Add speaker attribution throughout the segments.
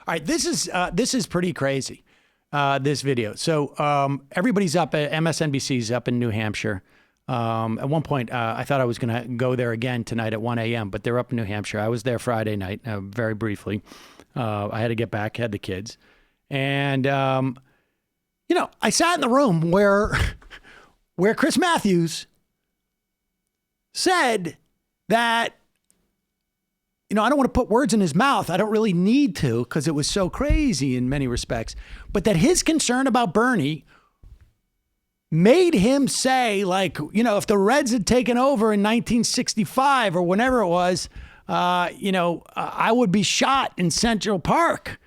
Speaker 1: right, this is pretty crazy. This video. So everybody's up at MSNBC's up in New Hampshire. At one point, I thought I was going to go there again tonight at 1 a.m., but they're up in New Hampshire. I was there Friday night, very briefly. I had to get back, had the kids. And, I sat in the room where Chris Matthews said that, I don't want to put words in his mouth. I don't really need to because it was so crazy in many respects. But that his concern about Bernie made him say, like, if the Reds had taken over in 1965 or whenever it was, I would be shot in Central Park.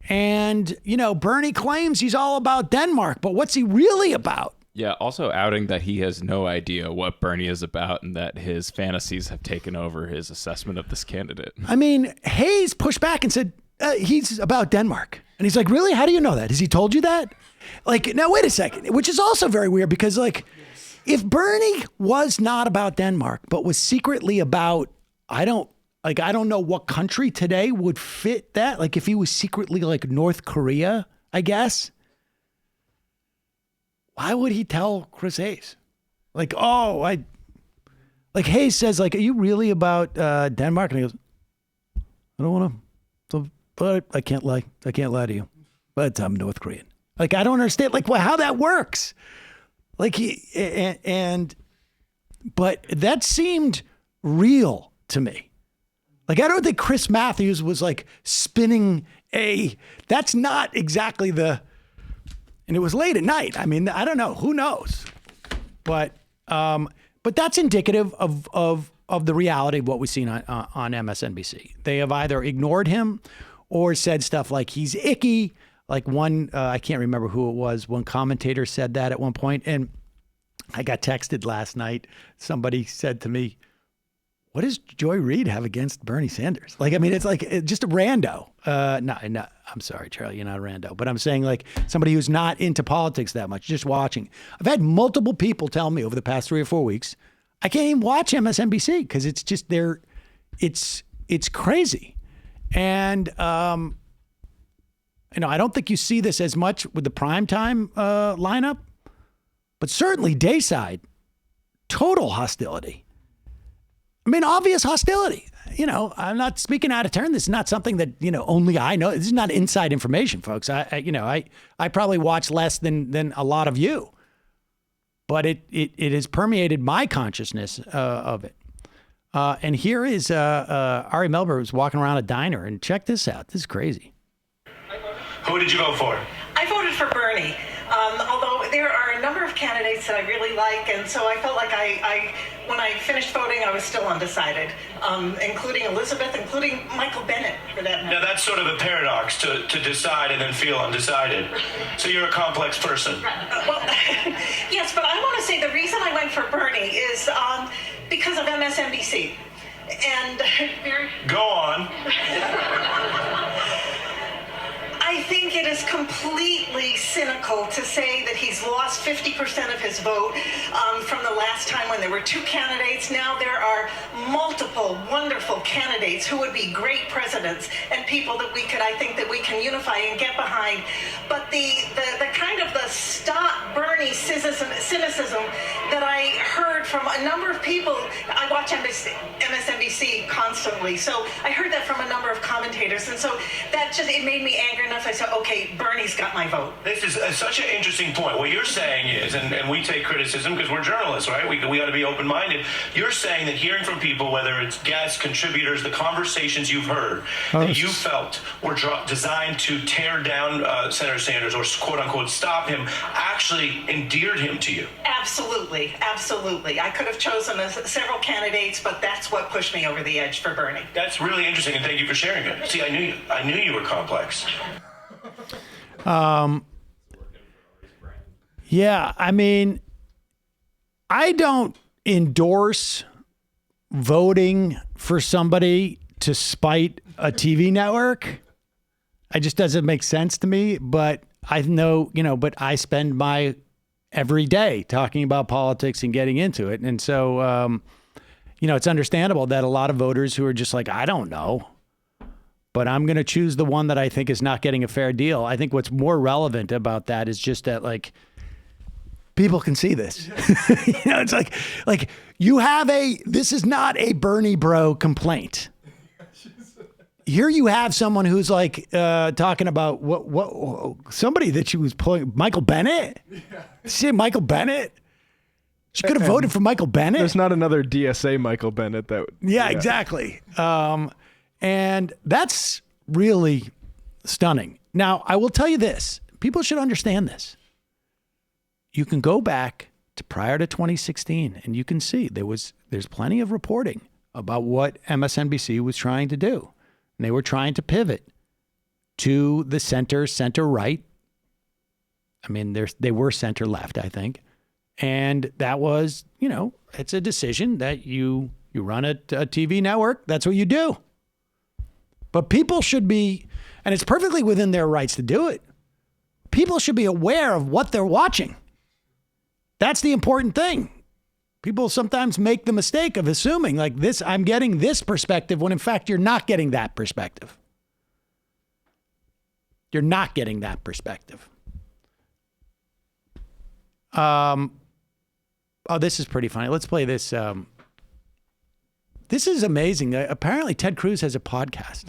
Speaker 1: And, Bernie claims he's all about Denmark, but what's he really about?
Speaker 2: Yeah, also outing that he has no idea what Bernie is about and that his fantasies have taken over his assessment of this candidate. I mean,
Speaker 1: Hayes pushed back and said, he's about Denmark. And he's like, really? How do you know that? Has he told you that? Like, now, wait a second, which is also very weird because, like, if Bernie was not about Denmark, but was secretly about, I don't know what country today would fit that. Like, if he was secretly like North Korea, I guess. Why would he tell Chris Hayes? Like, Hayes says, like, are you really about Denmark? And he goes, I don't want to, but I can't lie. I can't lie to you. But I'm North Korean. Like, I don't understand, like, how that works. Like, but that seemed real to me. Like, I don't think Chris Matthews was like spinning that's not exactly and it was late at night. I mean, I don't know, who knows? But that's indicative of the reality of what we've seen on MSNBC. They have either ignored him or said stuff like he's icky. Like one, I can't remember who it was. One commentator said that at one point, and I got texted last night. Somebody said to me, what does Joy Reid have against Bernie Sanders? Like, I mean, it's like just a rando. No, I'm sorry, Charlie, you're not a rando. But I'm saying, like, somebody who's not into politics that much, just watching. I've had multiple people tell me over the past 3 or 4 weeks, I can't even watch MSNBC because it's just it's crazy. And, I don't think you see this as much with the primetime lineup, but certainly dayside, total hostility. I mean, obvious hostility. I'm not speaking out of turn. This is not something that, only I know. This is not inside information, folks. I probably watch less than a lot of you, but it has permeated my consciousness of it. And here is Ari Melber, who's walking around a diner, and check this out. This is crazy.
Speaker 3: Who did you vote for?
Speaker 4: I voted for Bernie, although there are a number of candidates that I really like, and so I felt like when I finished voting, I was still undecided, including Elizabeth, including Michael Bennett, for that matter.
Speaker 3: Now, that's sort of a paradox to decide and then feel undecided. So you're a complex person.
Speaker 4: Well, yes, but I want to say the reason I went for Bernie is because of MSNBC. And
Speaker 3: Go on.
Speaker 4: I think it is completely cynical to say that he's lost 50% of his vote from the last time when there were 2 candidates. Now there are multiple wonderful candidates who would be great presidents and people that I think that we can unify and get behind. But the kind of the stop Bernie cynicism that I heard from a number of people, I watch MSNBC constantly, so I heard that from a number of commentators, and so it made me angry enough. I said, okay, Bernie's got my vote.
Speaker 3: This is such an interesting point. What you're saying is, and we take criticism because we're journalists, right? We got to be open-minded. You're saying that hearing from people, whether it's guests, contributors, the conversations you've heard, that you felt were designed to tear down Senator Sanders or quote-unquote stop him, actually endeared him to you.
Speaker 4: Absolutely, absolutely. I could have chosen several candidates, but that's what pushed me over the edge for Bernie.
Speaker 3: That's really interesting, and thank you for sharing it. See, I knew you were complex.
Speaker 1: Yeah, I mean, I don't endorse voting for somebody to spite a TV network. It just doesn't make sense to me, but I know, but I spend my every day talking about politics and getting into it. And so, it's understandable that a lot of voters who are just like, I don't know, but I'm going to choose the one that I think is not getting a fair deal. I think what's more relevant about that is just that, like, people can see this. It's like you have this is not a Bernie bro complaint. Here you have someone who's like talking about what somebody that she was pulling, Michael Bennett. See Michael Bennett? She could have voted for Michael Bennett.
Speaker 5: There's not another DSA Michael Bennett that.
Speaker 1: Yeah, exactly. And that's really stunning. Now, I will tell you this. People should understand this. You can go back to prior to 2016 and you can see there's plenty of reporting about what MSNBC was trying to do. And they were trying to pivot to the center right. I mean, they were center left, I think. And that was, it's a decision that you run a TV network. That's what you do. But people should be, and it's perfectly within their rights to do it. People should be aware of what they're watching. That's the important thing. People sometimes make the mistake of assuming like this, I'm getting this perspective when in fact you're not getting that perspective. You're not getting that perspective. Oh, this is pretty funny. Let's play this. This is amazing. Apparently Ted Cruz has a podcast.